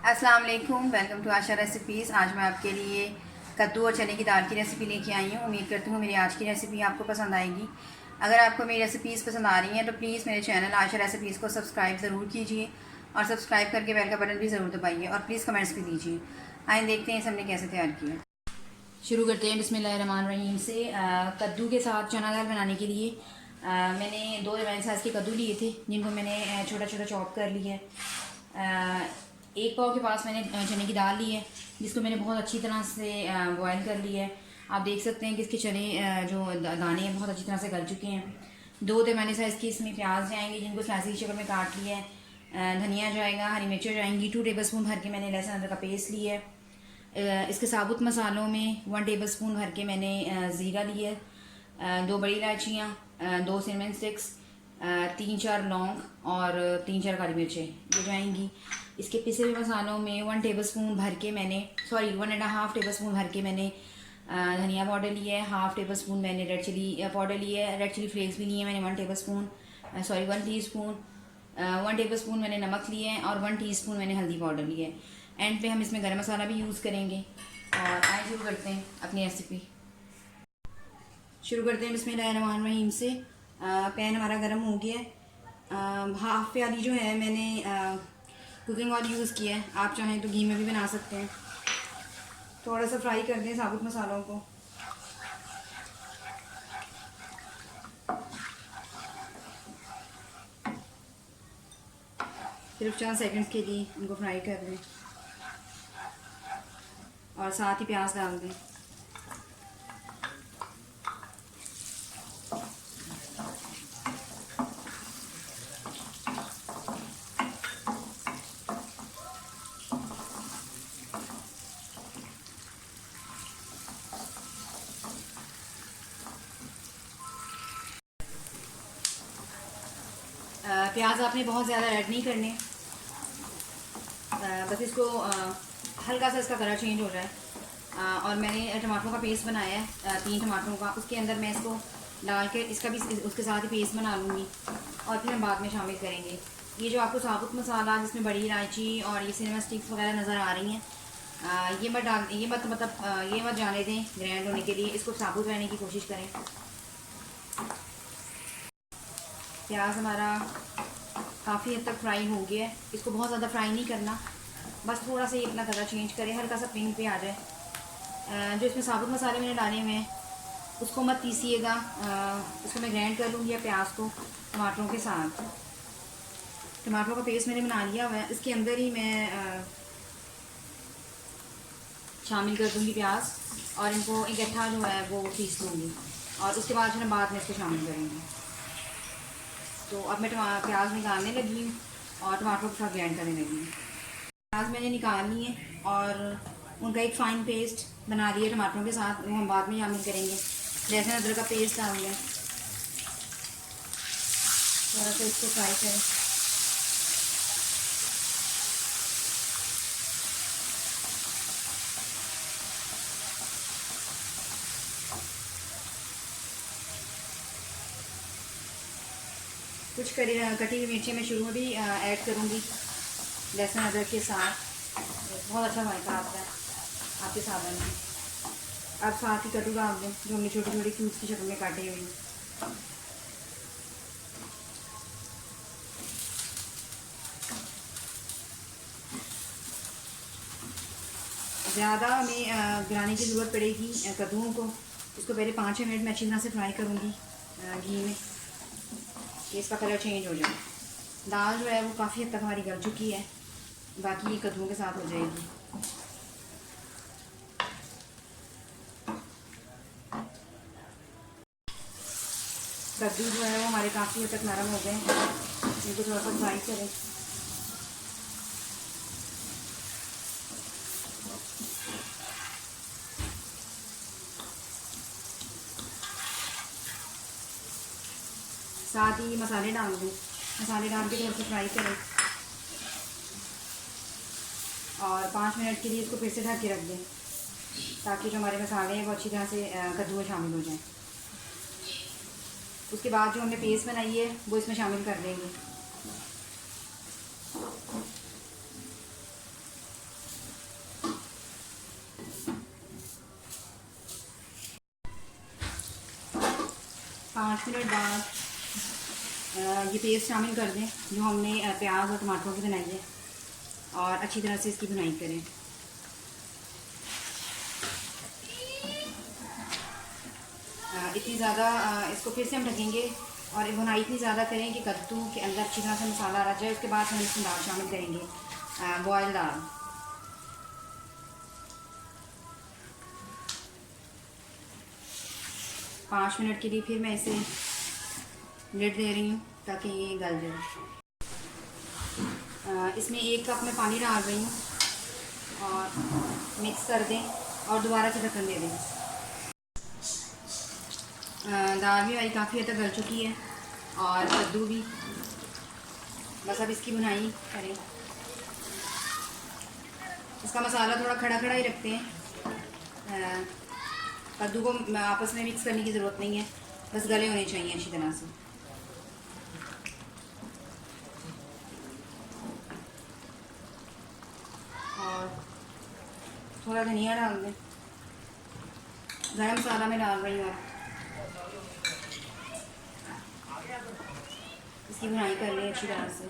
अस्सलाम वालेकुम, welcome to Asha recipes. आज मैं आपके लिए कद्दू और चने की दाल की रेसिपी लेके आई हूँ। उम्मीद करती हूँ मेरी आज की रेसिपी आपको पसंद आएगी। अगर आपको मेरी रेसिपीज़ पसंद आ रही हैं तो प्लीज़ मेरे चैनल आशा रेसिपीज़ को सब्सक्राइब ज़रूर कीजिए और सब्सक्राइब करके बेल का बटन भी ज़रूर दबाइए और प्लीज़ कमेंट्स भी दीजिए। आइए देखते हैं इसे हमने कैसे तैयार किया। शुरू करते हैं बिस्मिल्लाहिर्रहमानिर्रहीम से। कद्दू के साथ चना दाल बनाने के लिए मैंने 2 बड़े साइज़ के कद्दू लिए थे, जिनको मैंने छोटा छोटा चॉप कर लिया है। 1 पाव के पास मैंने चने की दाल ली है, जिसको मैंने बहुत अच्छी तरह से बॉयल कर लिया है। आप देख सकते हैं कि इसके चने जो दाने हैं बहुत अच्छी तरह से गल चुके हैं। 2 पैमाने साइज़ की इसमें प्याज जाएंगे, जिनको स्लाइस की शक्ल में काट लिया है। धनिया जाएगा, हरी मिर्चें जाएंगी। 2 टेबल स्पून भर के मैंने लहसुन अदरक का पेस्ट लिया है। इसके साबुत मसालों में 1 टेबल स्पून भर के मैंने ज़ीरा लिया है। 2 बड़ी इलायचियाँ, 2 सिनेमन स्टिक्स, 3-4 लौंग और 3-4 काली मिर्चें ये जाएंगी। इसके पिसे हुए मसालों में 1 टेबल स्पून भर के मैंने 1.5 टेबल स्पून भर के मैंने धनिया पाउडर लिया है। 1/2 टेबल स्पून मैंने रेड चिली पाउडर लिया है। रेड चिली फ्लेक्स भी लिए हैं मैंने 1 table spoon 1 teaspoon. 1 table spoon मैंने नमक लिए हैं और 1 टीस्पून मैंने हल्दी पाउडर लिया है। एंड पे हम इसमें गरम मसाला भी यूज़ करेंगे। और आइए शुरू करते हैं अपनी रेसिपी। शुरू करते हैं बिस्मिल्लाहिर्रहमानिर्रहीम से। पैन हमारा गर्म हो गया है। हाफ प्याली जो है मैंने कुकिंग ऑयल यूज़ किया है। आप चाहें तो घी में भी बना सकते हैं। थोड़ा सा फ्राई कर दें साबुत मसालों को। सिर्फ चंद सेकंड्स के लिए इनको फ्राई कर दें और साथ ही प्याज डाल दें। प्याज आपने बहुत ज़्यादा ऐड नहीं करने, बस इसको हल्का सा इसका कलर चेंज हो जाए। और मैंने टमाटरों का पेस्ट बनाया है 3 टमाटरों का। उसके अंदर मैं इसको डाल के इसका भी उसके साथ ही पेस्ट बना लूँगी और फिर हम बाद में शामिल करेंगे। ये जो आपको साबुत मसाला जिसमें बड़ी इलायची और ये सिनेमा स्टिक्स वगैरह नज़र आ रही हैं, ये मत जाने दें ग्रैंड होने के लिए। इसको साबुत रहने की कोशिश करें। प्याज हमारा काफ़ी हद तक फ्राई हो गया है। इसको बहुत ज़्यादा फ्राई नहीं करना, बस थोड़ा सा ये अपना कलर चेंज करें, हल्का सा पिंक पे आ जाए। जो इसमें साबुत मसाले मैंने डाले हुए हैं उसको मत पीसिएगा। उसको मैं ग्राइंड कर लूँगी प्याज को टमाटरों के साथ। टमाटरों का पेस्ट मैंने बना लिया हुआ है, इसके अंदर ही मैं शामिल कर दूँगी प्याज और इनको इकट्ठा जो है वो पीस लूँगी और उसके बाद फिर हम बाद में इसको शामिल करेंगे। तो अब मैं प्याज निकालने लगी हूँ और टमाटरों के साथ ग्राइंड करने लगी हूँ। प्याज मैंने निकाल ली है और उनका एक फ़ाइन पेस्ट बना लिया टमाटरों के साथ, वो हम बाद में शामिल करेंगे। लहसुन अदरक का पेस्ट डाल दिया, थोड़ा सा इसको फ्राई करें। कुछ कटी हुई मिर्ची मैं शुरू में भी ऐड करूँगी लहसुन अदरक के साथ। बहुत अच्छा जायका आता है आपके सालन में। अब साथ ही कद्दू डाल दें जो हमने छोटी छोटी क्यूब्स की शक्ल में काटे हुए हैं। ज़्यादा हमें गिराने की ज़रूरत पड़ेगी कद्दूओं को। इसको पहले 5-6 मिनट में अच्छी तरह से फ्राई करूँगी घी में कि इसका कलर चेंज हो जाए। दाल जो है वो काफ़ी हद तक हमारी गल चुकी है, बाकी ये कद्दूओं के साथ हो जाएगी। कद्दू जो है वो हमारे काफ़ी हद तक नरम हो गए हैं, इनको थोड़ा सा फ्राई करें। साथ ही मसाले डाल दें, मसाले डाल के थोड़ा सा फ्राई करें और 5 मिनट के लिए इसको फिर से ढक के रख दें ताकि जो हमारे मसाले हैं वो अच्छी तरह से कद्दू में शामिल हो जाएं। उसके बाद जो हमने पेस्ट बनाई है वो इसमें शामिल कर देंगे। 5 मिनट बाद ये पेस्ट शामिल कर दें जो हमने प्याज और टमाटरों की बनाई है, और अच्छी तरह से इसकी भुनाई करें। इतनी ज़्यादा इसको फिर से हम ढकेंगे और भुनाई इतनी ज़्यादा करें कि कद्दू के अंदर अच्छी तरह से मसाला आ जाए। उसके बाद हम इसमें दाल शामिल करेंगे, बॉयल दाल। पाँच मिनट के लिए फिर मैं इसे लिड दे रही हूँ ताकि ये गल जाए। इसमें 1 कप में पानी डाल रही हूँ और मिक्स कर दें और दोबारा से ढक्कन दे दें। दाल भी हमारी काफ़ी हद तक गल चुकी है और कद्दू भी। बस अब इसकी भुनाई करें। इसका मसाला थोड़ा खड़ा खड़ा ही रखते हैं। कद्दू को आपस में मिक्स करने की ज़रूरत नहीं है, बस गले होने चाहिए अच्छी तरह से। और थोड़ा धनिया डाल दें। गरम मसाला में डाल रही हूँ। इसकी भुनाई कर लें अच्छी तरह से।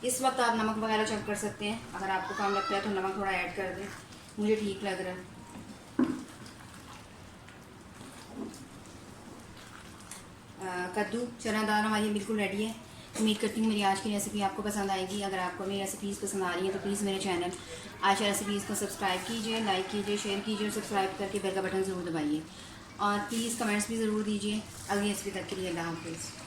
इस वक्त आप नमक वगैरह चेक कर सकते हैं, अगर आपको कम लगता है तो नमक थोड़ा ऐड कर दें। मुझे ठीक लग रहा है। कद्दू चना दाल हमारी बिल्कुल रेडी है। उम्मीद करती हूँ मेरी आज की रेसिपी आपको पसंद आएगी। अगर आपको मेरी रेसिपीज़ पसंद आ रही हैं तो प्लीज़ मेरे चैनल आयशा रेसिपीज़ को सब्सक्राइब कीजिए, लाइक कीजिए, शेयर कीजिए और सब्सक्राइब करके बेल का बटन ज़रूर दबाइए। और प्लीज़ कमेंट्स भी ज़रूर दीजिए। अगली रेसिपी तक के लिए अल्लाह हाफ़िज़।